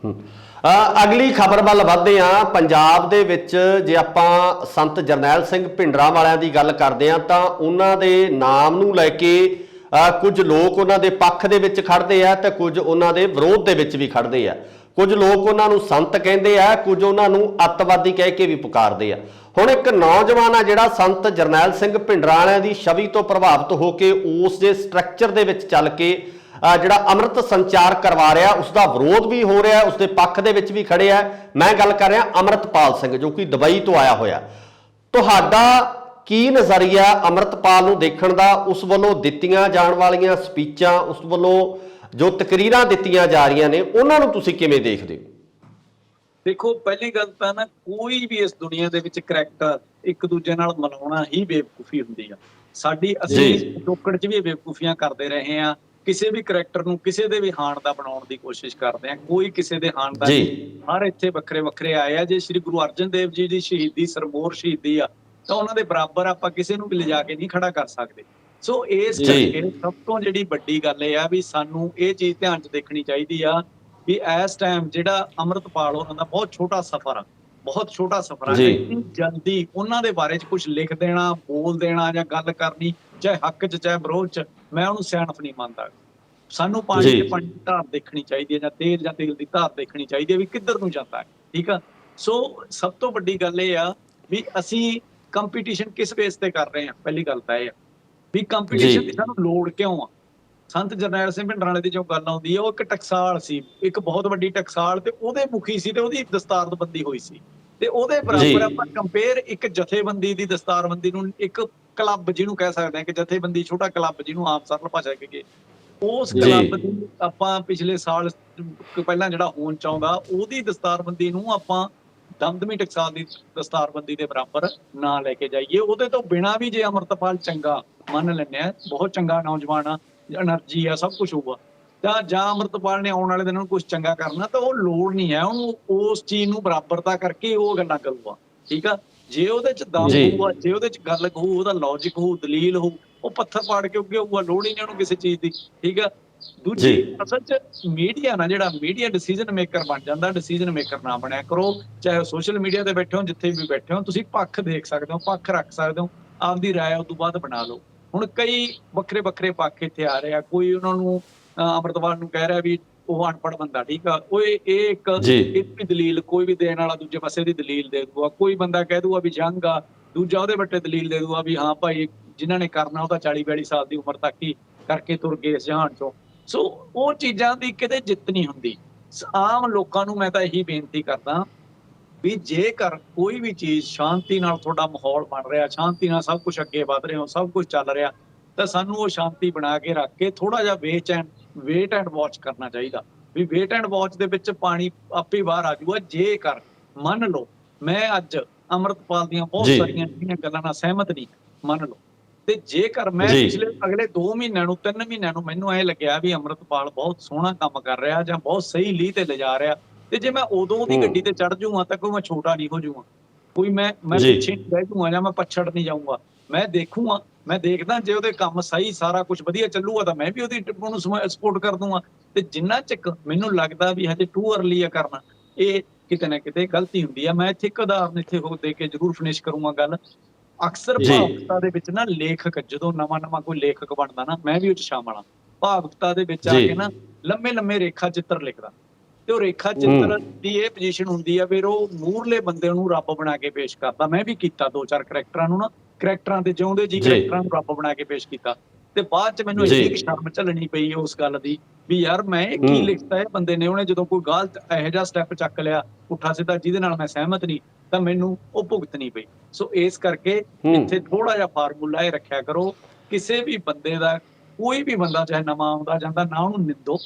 ਅਗਲੀ ਖਬਰ ਵੱਲ ਵਧਦੇ ਹਾਂ। ਪੰਜਾਬ ਦੇ ਵਿੱਚ ਜੇ ਆਪਾਂ ਸੰਤ ਜਰਨੈਲ ਸਿੰਘ ਭਿੰਡਰਾਂ ਵਾਲਿਆਂ ਦੀ ਗੱਲ ਕਰਦੇ ਹਾਂ ਤਾਂ ਉਹਨਾਂ ਦੇ ਨਾਮ ਨੂੰ ਲੈ ਕੇ ਕੁਝ ਲੋਕ ਉਹਨਾਂ ਦੇ ਪੱਖ ਦੇ ਵਿੱਚ ਖੜਦੇ ਆ ਤੇ ਕੁਝ ਉਹਨਾਂ ਦੇ ਵਿਰੋਧ ਦੇ ਵਿੱਚ ਵੀ ਖੜਦੇ ਆ। ਕੁਝ ਲੋਕ ਉਹਨਾਂ ਨੂੰ ਸੰਤ ਕਹਿੰਦੇ ਆ, ਕੁਝ ਉਹਨਾਂ ਨੂੰ ਅੱਤਵਾਦੀ ਕਹਿ ਕੇ ਵੀ ਪੁਕਾਰਦੇ ਆ। ਹੁਣ ਇੱਕ ਨੌਜਵਾਨ ਆ ਜਿਹੜਾ ਸੰਤ ਜਰਨੈਲ ਸਿੰਘ ਭਿੰਡਰਾਂ ਵਾਲਿਆਂ ਦੀ ਛਵੀ ਤੋਂ ਪ੍ਰਭਾਵਿਤ ਹੋ ਕੇ ਉਸ ਦੇ ਸਟਰਕਚਰ ਦੇ ਵਿੱਚ ਚੱਲ ਕੇ ਜਿਹੜਾ ਅੰਮ੍ਰਿਤ ਸੰਚਾਰ ਕਰਵਾ ਰਿਹਾ, ਉਸ ਦਾ ਵਿਰੋਧ ਵੀ ਹੋ ਰਿਹਾ, ਉਸ ਦੇ ਪੱਖ ਦੇ ਵਿੱਚ ਵੀ ਖੜੇ ਆ। ਮੈਂ ਗੱਲ ਕਰ ਰਿਹਾ ਅੰਮ੍ਰਿਤਪਾਲ ਸਿੰਘ, ਜੋ ਕਿ ਦੁਬਈ ਤੋਂ ਆਇਆ ਹੋਇਆ। ਤੁਹਾਡਾ ਕੀ ਨਜ਼ਰੀਆ ਅੰਮ੍ਰਿਤਪਾਲ ਨੂੰ ਦੇਖਣ ਦਾ, ਉਸ ਵੱਲੋਂ ਦਿੱਤੀਆਂ ਜਾਣ ਵਾਲੀਆਂ ਸਪੀਚਾਂ, ਉਸ ਵੱਲੋਂ ਜੋ ਤਕਰੀਰਾਂ ਦਿੱਤੀਆਂ ਜਾ ਰਹੀਆਂ ਨੇ, ਉਹਨਾਂ ਨੂੰ ਤੁਸੀਂ ਕਿਵੇਂ ਦੇਖਦੇ ਹੋ? ਦੇਖੋ, ਪਹਿਲੀ ਗੱਲ ਤਾਂ ਨਾ, ਕੋਈ ਵੀ ਇਸ ਦੁਨੀਆ ਦੇ ਵਿੱਚ ਕਰੈਕਟਰ ਇੱਕ ਦੂਜੇ ਨਾਲ ਮਿਲਾਉਣਾ ਹੀ ਬੇਵਕੂਫੀ ਹੁੰਦੀ ਆ। ਅਸੀਂ ਟੋਕੜ 'ਚ ਵੀ ਬੇਵਕੂਫੀਆਂ ਕਰਦੇ ਰਹੇ ਆ। ਕਿਸੇ ਵੀ ਕਰੈਕਟਰ ਨੂੰ ਕਿਸੇ ਦੇ ਵੀ ਹਾਣ ਦਾ ਬਣਾਉਣ ਦੀ ਕੋਸ਼ਿਸ਼ ਕਰਦੇ ਆ। ਕੋਈ ਕਿਸੇ ਦੇ ਹਾਣ ਦਾ ਨਹੀਂ। ਹਰ ਇੱਥੇ ਵੱਖਰੇ ਵੱਖਰੇ ਆਏ ਆ। ਜੇ ਸ੍ਰੀ ਗੁਰੂ ਅਰਜਨ ਦੇਵ ਜੀ ਦੀ ਸ਼ਹੀਦੀ ਸਰਮੋਰ ਸ਼ਹੀਦੀ ਆ ਤਾਂ ਉਹਨਾਂ ਦੇ ਬਰਾਬਰ ਆਪਾਂ ਕਿਸੇ ਨੂੰ ਵੀ ਲਿਜਾ ਕੇ ਨਹੀਂ ਖੜਾ ਕਰ ਸਕਦੇ। ਸੋ ਇਸ ਕਰਕੇ ਸਭ ਤੋਂ ਜਿਹੜੀ ਵੱਡੀ ਗੱਲ ਇਹ ਆ ਵੀ ਸਾਨੂੰ ਇਹ ਚੀਜ਼ ਧਿਆਨ 'ਚ ਦੇਖਣੀ ਚਾਹੀਦੀ ਆ ਵੀ ਇਸ ਟਾਈਮ ਜਿਹੜਾ ਅੰਮ੍ਰਿਤਪਾਲ ਹੋਰਾਂ ਦਾ ਬਹੁਤ ਛੋਟਾ ਸਫ਼ਰ ਆ, ਬਹੁਤ ਛੋਟਾ ਸਫ਼ਰ ਆ। ਇੰਨੀ ਜਲਦੀ ਉਹਨਾਂ ਦੇ ਬਾਰੇ 'ਚ ਕੁਝ ਲਿਖ ਦੇਣਾ, ਬੋਲ ਦੇਣਾ ਜਾਂ ਗੱਲ ਕਰਨੀ, ਚਾਹੇ ਹੱਕ 'ਚ ਚਾਹੇ ਵਿਰੋਧ 'ਚ, ਮੈਂ ਉਹਨੂੰ ਸਿਆਣਪ ਨਹੀਂ ਮੰਨਦਾ। ਸਾਨੂੰ ਪਾਣੀ ਦੀ ਧਾਰ ਦੇਖਣੀ ਚਾਹੀਦੀ ਹੈ, ਜਾਂ ਤੇਲ ਦੀ ਧਾਰ ਦੇਖਣੀ ਚਾਹੀਦੀ ਹੈ ਵੀ ਕਿੱਧਰ ਨੂੰ ਜਾਂਦਾ ਹੈ। ਠੀਕ ਆ। ਸੋ ਸਭ ਤੋਂ ਵੱਡੀ ਗੱਲ ਇਹ ਆ ਵੀ ਅਸੀਂ ਕੰਪੀਟੀਸ਼ਨ ਕਿਸ ਬੇਸ ਤੇ ਕਰ ਰਹੇ ਹਾਂ। ਪਹਿਲੀ ਗੱਲ ਤਾਂ ਇਹ ਆ ਵੀ ਕੰਪੀਟੀਸ਼ਨ ਦੀ ਸਾਨੂੰ ਲੋੜ ਕਿਉਂ ਆ। ਸੰਤ ਜਰਨੈਲ ਸਿੰਘ ਭਿੰਡਰਾਂ ਵਾਲੇ ਦੀ ਜੋ ਗੱਲ ਆਉਂਦੀ ਹੈ, ਉਹ ਇੱਕ ਟਕਸਾਲ ਸੀ, ਇੱਕ ਬਹੁਤ ਵੱਡੀ ਟਕਸਾਲ, ਤੇ ਉਹਦੇ ਮੁਖੀ ਸੀ ਤੇ ਉਹਦੀ ਦਸਤਾਰਬੰਦੀ ਹੋਈ ਸੀ। ਤੇ ਉਹਦੇ ਬਰਾਬਰ ਆਪਾਂ ਕੰਪੇਅਰ ਇੱਕ ਜਥੇਬੰਦੀ ਦੀ ਦਸਤਾਰਬੰਦੀ ਨੂੰ, ਇੱਕ ਕਲੱਬ ਜਿਹਨੂੰ ਕਹਿ ਸਕਦੇ ਹਾਂ ਕਿ ਜਥੇਬੰਦੀ, ਛੋਟਾ ਕਲੱਬ ਜਿਹਨੂੰ ਆਮ ਸਰਲ ਭਾਸ਼ਾ ਕਹੀਏ, ਉਸ ਕਲੱਬ ਦੀ ਆਪਾਂ ਪਿਛਲੇ ਸਾਲ ਪਹਿਲਾਂ ਜਿਹੜਾ ਹੋਣ ਚਾਹੁੰਦਾ, ਉਹਦੀ ਦਸਤਾਰਬੰਦੀ ਨੂੰ ਆਪਾਂ ਦਮਦਮੀ ਟਕਸਾਲ ਦੀ ਦਸਤਾਰਬੰਦੀ ਦੇ ਬਰਾਬਰ ਨਾ ਲੈ ਕੇ ਜਾਈਏ। ਉਹਦੇ ਤੋਂ ਬਿਨਾਂ ਵੀ ਜੇ ਅੰਮ੍ਰਿਤਪਾਲ ਚੰਗਾ ਮੰਨ ਲੈਂਦੇ ਆ, ਬਹੁਤ ਚੰਗਾ ਨੌਜਵਾਨ ਆ, ਐਨਰਜੀ ਆ, ਸਭ ਕੁਛ ਹੋਊਗਾ, ਤਾਂ ਜਾਂ ਅੰਮ੍ਰਿਤਪਾਲ ਨੇ ਆਉਣ ਵਾਲੇ ਦਿਨਾਂ ਨੂੰ ਕੁਛ ਚੰਗਾ ਕਰਨਾ ਤਾਂ ਉਹ ਲੋੜ ਨਹੀਂ ਹੈ ਉਹਨੂੰ ਉਸ ਚੀਜ਼ ਨੂੰ ਬਰਾਬਰਤਾ ਕਰਕੇ ਉਹ ਗੱਲਾਂ ਕਰੂਗਾ। ਠੀਕ ਆ। ਜੇ ਉਹਦੇ ਚ ਦਮ ਹੋਊਗਾ, ਜੇ ਉਹਦੇ ਚ ਗੱਲ ਹੋਊ, ਉਹਦਾ ਲੌਜਿਕ ਹੋਊ, ਦਲੀਲ ਹੋਊ, ਉਹ ਪੱਥਰ ਪਾੜ ਕੇ ਉੱਗੇ ਹੋਊਗਾ। ਲੋੜ ਹੀ ਨਹੀਂ ਉਹਨੂੰ ਕਿਸੇ ਚੀਜ਼ ਦੀ। ਠੀਕ ਆ। ਦੂਜੀ ਅਸਲ ਚ ਮੀਡੀਆ ਨਾ, ਜਿਹੜਾ ਮੀਡੀਆ ਡਿਸੀਜਨ ਮੇਕਰ ਬਣ ਜਾਂਦਾ, ਡਿਸੀਜਨ ਮੇਕਰ ਨਾ ਬਣਿਆ ਕਰੋ। ਚਾਹੇ ਸੋਸ਼ਲ ਮੀਡੀਆ ਤੇ ਬੈਠੇ ਹੋ, ਜਿੱਥੇ ਵੀ ਬੈਠੇ ਹੋ, ਤੁਸੀਂ ਪੱਖ ਦੇਖ ਸਕਦੇ ਹੋ, ਪੱਖ ਰੱਖ ਸਕਦੇ ਹੋ, ਆਪਦੀ ਰਾਏ ਉਸ ਤੋਂ ਬਾਅਦ ਬਣਾ ਲਓ। ਹੁਣ ਕਈ ਵੱਖਰੇ ਵੱਖਰੇ ਪੱਖ ਇੱਥੇ ਆ ਰਹੇ ਆ। ਕੋਈ ਉਹਨਾਂ ਨੂੰ ਅੰਮ੍ਰਿਤਪਾਲ ਨੂੰ ਕਹਿ ਰਿਹਾ ਵੀ ਉਹ ਅਨਪੜ੍ਹ ਬੰਦਾ। ਠੀਕ ਆ। ਉਹ ਇਹ ਇੱਕ ਵੀ ਦਲੀਲ ਕੋਈ ਵੀ ਦੇਣ ਵਾਲਾ ਦੂਜੇ ਪਾਸੇ ਦੀ ਦਲੀਲ ਦੇ ਦੂਗਾ। ਕੋਈ ਬੰਦਾ ਕਹਿ ਦੂਗਾ ਵੀ ਜੰਗ ਆ, ਦੂਜਾ ਉਹਦੇ ਵੱਟੇ ਦਲੀਲ ਦੇ ਦੂਗਾ ਵੀ ਹਾਂ ਭਾਈ ਜਿਨ੍ਹਾਂ ਨੇ ਕਰਨਾ ਉਹ ਤਾਂ 40-42 ਸਾਲ ਦੀ ਉਮਰ ਤੱਕ ਹੀ ਕਰਕੇ ਤੁਰ ਗਏ ਇਸ ਜਹਾਨ ਚੋਂ। ਸੋ ਉਹ ਚੀਜ਼ਾਂ ਦੀ ਕਿਤੇ ਜਿੱਤ ਨਹੀਂ ਹੁੰਦੀ। ਆਮ ਲੋਕਾਂ ਨੂੰ ਮੈਂ ਤਾਂ ਇਹੀ ਬੇਨਤੀ ਕਰਦਾ ਵੀ ਜੇਕਰ ਕੋਈ ਵੀ ਚੀਜ਼ ਸ਼ਾਂਤੀ ਨਾਲ, ਤੁਹਾਡਾ ਮਾਹੌਲ ਬਣ ਰਿਹਾ, ਸ਼ਾਂਤੀ ਨਾਲ ਸਭ ਕੁਝ ਅੱਗੇ ਵਧ ਰਿਹਾ, ਸਭ ਕੁਝ ਚੱਲ ਰਿਹਾ, ਤਾਂ ਸਾਨੂੰ ਉਹ ਸ਼ਾਂਤੀ ਬਣਾ ਕੇ ਰੱਖ ਕੇ ਥੋੜਾ ਜਿਹਾ ਵੇਟ ਐਂਡ ਵਾਚ ਕਰਨਾ ਚਾਹੀਦਾ। ਵੀ ਵੇਟ ਐਂਡ ਵਾਚ ਦੇ ਵਿੱਚ ਪਾਣੀ ਆਪੇ ਬਾਹਰ ਆ ਜਾਊਗਾ। ਜੇਕਰ ਮੰਨ ਲਓ ਮੈਂ ਅੱਜ ਅੰਮ੍ਰਿਤਪਾਲ ਦੀਆਂ ਬਹੁਤ ਸਾਰੀਆਂ ਜਿਹੜੀਆਂ ਗੱਲਾਂ ਨਾਲ ਸਹਿਮਤ ਨਹੀਂ, ਮੰਨ ਲਓ, ਤੇ ਜੇਕਰ ਮੈਂ ਪਿਛਲੇ ਅਗਲੇ 2 ਮਹੀਨਿਆਂ ਨੂੰ 3 ਮਹੀਨਿਆਂ ਨੂੰ ਮੈਨੂੰ ਇਹ ਲੱਗਿਆ ਵੀ ਅੰਮ੍ਰਿਤਪਾਲ ਬਹੁਤ ਸੋਹਣਾ ਕੰਮ ਕਰ ਰਿਹਾ ਜਾਂ ਬਹੁਤ ਸਹੀ ਲੀਹ ਤੇ ਲਿਜਾ ਰਿਹਾ, ਤੇ ਜੇ ਮੈਂ ਉਦੋਂ ਉਹਦੀ ਗੱਡੀ ਤੇ ਚੜ ਜਾਊਂਗਾ ਤਾਂ ਕੋਈ ਮੈਂ ਛੋਟਾ ਨਹੀਂ ਹੋ ਜਾਊਂਗਾ, ਕੋਈ ਮੈਂ ਪਿੱਛੇ ਨਹੀਂ ਰਹਿ ਜਾਊਂਗਾ ਜਾਂ ਮੈਂ ਪਛੜ ਨਹੀਂ ਜਾਊਂਗਾ। ਮੈਂ ਦੇਖੂੰਗਾ, ਮੈਂ ਦੇਖਦਾ ਜੇ ਉਹਦੇ ਕੰਮ ਸਹੀ, ਸਾਰਾ ਕੁਝ ਵਧੀਆ ਚੱਲੂਗਾ ਤਾਂ ਮੈਂ ਵੀ ਉਹਨੂੰ ਸਪੋਰਟ ਕਰ ਦੂੰਗਾ। ਤੇ ਜਿੰਨਾ ਚੱਕ ਮੈਨੂੰ ਲੱਗਦਾ ਵੀ ਹਜੇ ਟੂ ਅਰਲੀ ਆ ਕਰਨਾ, ਇਹ ਕਿਤੇ ਨਾ ਕਿਤੇ ਗਲਤੀ ਹੁੰਦੀ ਆ। ਮੈਂ ਇੱਥੇ ਇੱਕ ਉਦਾਹਰਨ ਇੱਥੇ ਹੋ ਦੇ ਕੇ ਜ਼ਰੂਰ ਫਿਨਿਸ਼ ਕਰੂੰਗਾ ਗੱਲ। ਅਕਸਰ ਭਾਵੁਕਤਾ ਦੇ ਵਿੱਚ ਨਾ ਲੇਖਕ, ਜਦੋਂ ਨਵਾਂ ਕੋਈ ਲੇਖਕ ਬਣਦਾ ਨਾ, ਮੈਂ ਵੀ ਉਹ ਚ ਸ਼ਾਮਲ ਹਾਂ, ਭਾਵੁਕਤਾ ਦੇ ਵਿੱਚ ਆ ਕੇ ਨਾ ਲੰਮੇ ਰੇਖਾ ਚਿੱਤਰ ਲਿਖਦਾ, ਤੇ ਉਹ ਰੇਖਾ ਚਿੱਤਰ ਦੀ ਇਹ ਪੋਜੀਸ਼ਨ ਹੁੰਦੀ ਆ ਫਿਰ ਉਹ ਮੂਹਰਲੇ ਬੰਦੇ ਨੂੰ ਰੱਬ ਬਣਾ ਕੇ ਪੇਸ਼ ਕਰਦਾ। ਮੈਂ ਵੀ ਕੀਤਾ 2-4 ਕਰੈਕਟਰਾਂ ਨੂੰ ਨਾ, ਕਰੈਕਟਰਾਂ ਦੇ ਜਿਉਂਦੇ ਜੀ ਕਰੈਕਟਰਾਂ ਨੂੰ ਰੱਬ ਬਣਾ ਕੇ ਪੇਸ਼ ਕੀਤਾ, ਤੇ ਬਾਅਦ ਚ ਮੈਨੂੰ ਇੰਨੀ ਸ਼ਰਮ ਝੱਲਣੀ ਪਈ ਉਸ ਗੱਲ ਦੀ ਵੀ ਯਾਰ ਮੈਂ ਕੀ ਲਿਖਤਾ ਇਹ ਬੰਦੇ ਨੇ। ਉਹਨੇ ਜਦੋਂ ਕੋਈ ਗਲਤ ਇਹੋ ਜਿਹਾ ਸਟੈਪ ਚੱਕ ਲਿਆ ਪੁੱਠਾ ਸਿੱਧਾ ਜਿਹਦੇ ਨਾਲ ਮੈਂ ਸਹਿਮਤ ਨਹੀਂ, ਤਾਂ ਮੈਨੂੰ ਉਹ ਭੁਗਤਣੀ ਪਈ। ਸੋ ਇਸ ਕਰਕੇ ਇੱਥੇ ਥੋੜਾ ਜਿਹਾ ਫਾਰਮੂਲਾ ਇਹ ਰੱਖਿਆ ਕਰੋ, ਕਿਸੇ ਵੀ ਬੰਦੇ ਦਾ, ਕੋਈ ਵੀ ਬੰਦਾ ਚਾਹੇ ਨਵਾਂ ਆਉਂਦਾ ਜਾਂਦਾ, ਨਾ ਉਹਨੂੰ ਨਿੰਦੋ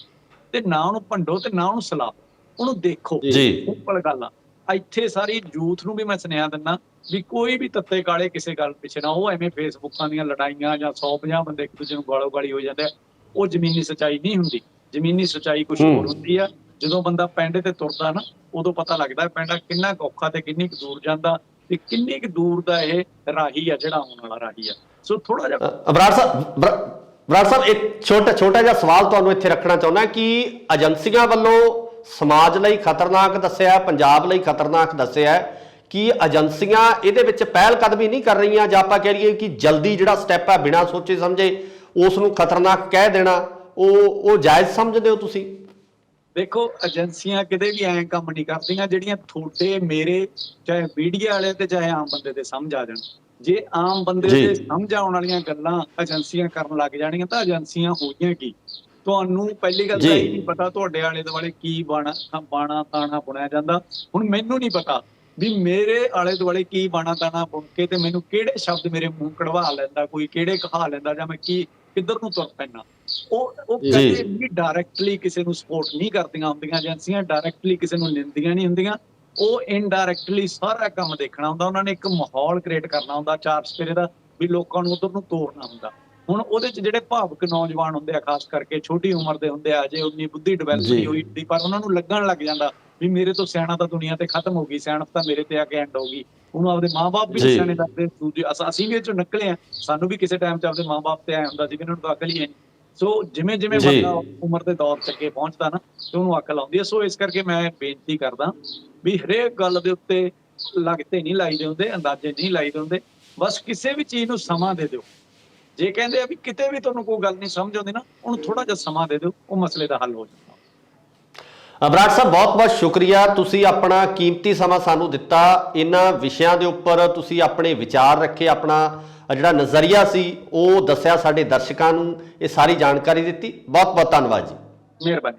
ਤੇ ਨਾ ਉਹਨੂੰ ਭੰਡੋ ਤੇ ਨਾ ਉਹਨੂੰ ਸਲਾਹੋ, ਉਹਨੂੰ ਦੇਖੋ। ਸਿੰਪਲ ਗੱਲ ਆ। ਇੱਥੇ ਸਾਰੀ ਯੂਥ ਨੂੰ ਵੀ ਮੈਂ ਸੁਨੇਹਾ ਦਿੰਦਾ ਵੀ ਕੋਈ ਵੀ ਤੱਤੇ ਕਾਲੇ ਕਿਸੇ ਗੱਲ ਪਿੱਛੇ ਨਾ ਉਹ ਐਵੇਂ ਫੇਸਬੁੱਕਾਂ ਦੀਆਂ ਲੜਾਈਆਂ ਜਾਂ 150 ਬੰਦੇ ਇੱਕ ਦੂਜੇ ਨੂੰ ਗਾਲੋ ਗਾਲੀ ਹੋ ਜਾਂਦੇ ਆ, ਉਹ ਜ਼ਮੀਨੀ ਸੱਚਾਈ ਨਹੀਂ ਹੁੰਦੀ। ਜ਼ਮੀਨੀ ਸੱਚਾਈ ਕੁਝ ਹੋਰ ਹੁੰਦੀ ਆ। ਜਦੋਂ ਬੰਦਾ ਪੈਂਡੇ ਤੇ ਤੁਰਦਾ ਨਾ, ਉਦੋਂ ਪਤਾ ਲੱਗਦਾ ਪੈਂਡਾ ਕਿੰਨਾ ਕੁ ਔਖਾ ਤੇ ਕਿੰਨੀ ਕੁ ਦੂਰ ਜਾਂਦਾ ਤੇ ਕਿੰਨੀ ਕੁ ਦੂਰ ਦਾ ਇਹ ਰਾਹੀ ਆ, ਜਿਹੜਾ ਆਉਣ ਵਾਲਾ ਰਾਹੀ ਆ। ਸੋ ਥੋੜਾ ਜਿਹਾ ਬਰਾੜ ਸਾਹਿਬ ਇੱਕ ਛੋਟਾ ਜਿਹਾ ਸਵਾਲ ਤੁਹਾਨੂੰ ਇੱਥੇ ਰੱਖਣਾ ਚਾਹੁੰਦਾ ਕਿ ਏਜੰਸੀਆਂ ਵੱਲੋਂ ਸਮਾਜ ਲਈ ਖਤਰਨਾਕ ਦੱਸਿਆ, ਪੰਜਾਬ ਲਈ ਖਤਰਨਾਕ ਦੱਸਿਆ ਕਿ ਏਜੰਸੀਆਂ ਇਹਦੇ ਵਿੱਚ ਪਹਿਲ ਕਦਮੀ ਨਹੀਂ ਕਰ ਰਹੀਆਂ, ਜਾਂ ਆਪਾਂ ਕਹਿ ਲਈਏ ਕਿ ਜਲਦੀ ਜਿਹੜਾ ਸਟੈਪ ਹੈ ਬਿਨਾਂ ਸੋਚੇ ਸਮਝੇ ਉਸ ਨੂੰ ਖਤਰਨਾਕ ਕਹਿ ਦੇਣਾ, ਉਹ ਜਾਇਜ਼ ਸਮਝਦੇ ਹੋ ਤੁਸੀਂ? ਦੇਖੋ, ਏਜੰਸੀਆਂ ਕਿਤੇ ਵੀ ਐਂ ਕੰਮ ਨਹੀਂ ਕਰਦੀਆਂ ਜਿਹੜੀਆਂ ਤੁਹਾਡੇ ਮੇਰੇ ਚਾਹੇ ਮੀਡੀਆ ਵਾਲੇ ਤੇ ਚਾਹੇ ਆਮ ਬੰਦੇ ਤੇ ਸਮਝ ਆ ਜਾਣ। ਜੇ ਆਮ ਬੰਦੇ ਤੇ ਸਮਝ ਆਉਣ ਵਾਲੀਆਂ ਗੱਲਾਂ ਏਜੰਸੀਆਂ ਕਰਨ ਲੱਗ ਜਾਣੀਆਂ ਤਾਂ ਏਜੰਸੀਆਂ ਹੋਈਆਂ ਕੀ? ਤੁਹਾਨੂੰ ਪਹਿਲੀ ਗੱਲ ਤਾਂ ਇਹ ਨਹੀਂ ਪਤਾ ਤੁਹਾਡੇ ਆਲੇ ਦੁਆਲੇ ਕੀ ਬਾਣਾ ਤਾਣਾ ਬੁਣਿਆ ਜਾਂਦਾ। ਹੁਣ ਮੈਨੂੰ ਨਹੀਂ ਪਤਾ ਵੀ ਮੇਰੇ ਆਲੇ ਦੁਆਲੇ ਕੀ ਬਾਣਾ ਤਾਣਾ ਬੁਣ ਕੇ ਤੇ ਮੈਨੂੰ ਕਿਹੜੇ ਸ਼ਬਦ ਮੇਰੇ ਮੂੰਹ ਕਢਵਾ ਲੈਂਦਾ, ਕੋਈ ਕਿਹੜੇ ਕਹਾ ਲੈਂਦਾ, ਜਾਂ ਮੈਂ ਕਿੱਧਰ ਨੂੰ ਤੁਰ ਪੈਣਾ। ਉਹ ਕਦੇ ਵੀ ਡਾਇਰੈਕਟਲੀ ਕਿਸੇ ਨੂੰ ਸਪੋਰਟ ਨਹੀਂ ਕਰਦੀਆਂ ਹੁੰਦੀਆਂ ਏਜੰਸੀਆਂ, ਡਾਇਰੈਕਟਲੀ ਕਿਸੇ ਨੂੰ ਨਿੰਦੀਆਂ ਨਹੀਂ ਹੁੰਦੀਆਂ। ਉਹ ਇਨਡਾਇਰੈਕਟਲੀ ਸਾਰਾ ਕੰਮ ਦੇਖਣਾ ਹੁੰਦਾ। ਉਹਨਾਂ ਨੇ ਇੱਕ ਮਾਹੌਲ ਕ੍ਰੀਏਟ ਕਰਨਾ ਹੁੰਦਾ ਚਾਰ ਸਪੇਰੇ ਦਾ, ਵੀ ਲੋਕਾਂ ਨੂੰ ਉਧਰ ਨੂੰ ਤੋਰਨਾ ਹੁੰਦਾ। ਹੁਣ ਉਹਦੇ ਚ ਜਿਹੜੇ ਭਾਵੁਕ ਨੌਜਵਾਨ ਹੁੰਦੇ ਆ, ਖਾਸ ਕਰਕੇ ਛੋਟੀ ਉਮਰ ਦੇ ਹੁੰਦੇ ਆ, ਅਜੇ ਉਨੀ ਬੁੱਧੀ ਡਿਵੈਲਪ ਨਹੀਂ ਹੋਈ ਹੁੰਦੀ, ਪਰ ਉਹਨਾਂ ਨੂੰ ਲੱਗਣ ਲੱਗ ਜਾਂਦਾ ਵੀ ਮੇਰੇ ਤੋਂ ਸਿਆਣਾ ਤਾਂ ਦੁਨੀਆ ਤੇ ਖਤਮ ਹੋ ਗਈ, ਸਿਆਣਪ ਤਾਂ ਮੇਰੇ ਤੇ ਆ ਕੇ ਐਂਡ ਹੋ ਗਈ। ਉਹਨੂੰ ਆਪਦੇ ਮਾਂ-ਬਾਪ ਵੀ ਸਿਆਣੇ ਦੱਸਦੇ, ਦੂਜੇ ਅਸੀਂ ਵੀ ਇਹ ਚੋਂ ਨਿਕਲੇ ਆ। ਸਾਨੂੰ ਵੀ ਕਿਸੇ ਟਾਈਮ ਚ ਆਪਦੇ ਮਾਂ-ਬਾਪ ਤੇ ਆਇਆ ਹੁੰਦਾ ਸੀ ਵੀ ਇਹਨਾਂ ਨੂੰ ਤਾਂ ਅਕਲ ਹੀ ਨਹੀਂ। ਸੋ ਜਿਵੇਂ ਬੰਦਾ ਉਮਰ ਦੇ ਦੌਰ ਚ ਅੱਗੇ ਪਹੁੰਚਦਾ ਨਾ, ਤੇ ਉਹਨੂੰ ਅਕਲ ਆਉਂਦੀ ਹੈ। ਸੋ ਇਸ ਕਰਕੇ ਮੈਂ ਬੇਨਤੀ ਕਰਦਾ ਵੀ ਹਰੇਕ ਗੱਲ ਦੇ ਉੱਤੇ ਲੱਗਤੇ ਨਹੀਂ ਲਾਈਦੇ ਹੁੰਦੇ, ਅੰਦਾਜ਼ੇ ਨਹੀਂ ਲਾਈਦੇ ਹੁੰਦੇ। ਬਸ ਕਿਸੇ ਵੀ ਚੀਜ਼ ਨੂੰ ਸਮਾਂ ਦੇ ਦਿਓ। ਜੇ ਕਹਿੰਦੇ ਆ ਵੀ ਕਿਤੇ ਵੀ ਤੁਹਾਨੂੰ ਕੋਈ ਗੱਲ ਨਹੀਂ ਸਮਝ ਆਉਂਦੀ ਨਾ, ਉਹਨੂੰ ਥੋੜਾ ਜਿਹਾ ਸਮਾਂ ਦੇ ਦਿਓ, ਉਹ ਮਸਲੇ ਦਾ ਹੱਲ ਹੋ ਜਾਂਦਾ। ਬਰਾੜ ਸਾਹਿਬ, ਬਹੁਤ ਸ਼ੁਕਰੀਆ, ਤੁਸੀਂ ਆਪਣਾ ਕੀਮਤੀ ਸਮਾਂ ਸਾਨੂੰ ਦਿੱਤਾ। ਇਹਨਾਂ ਵਿਸ਼ਿਆਂ ਦੇ ਉੱਪਰ ਤੁਸੀਂ ਆਪਣੇ ਵਿਚਾਰ ਰੱਖੇ, ਆਪਣਾ ਜਿਹੜਾ ਨਜ਼ਰੀਆ ਸੀ ਉਹ ਦੱਸਿਆ ਸਾਡੇ ਦਰਸ਼ਕਾਂ ਨੂੰ, ਇਹ ਸਾਰੀ ਜਾਣਕਾਰੀ ਦਿੱਤੀ। ਬਹੁਤ ਬਹੁਤ ਧੰਨਵਾਦ ਜੀ। ਮਿਹਰਬਾਨੀ।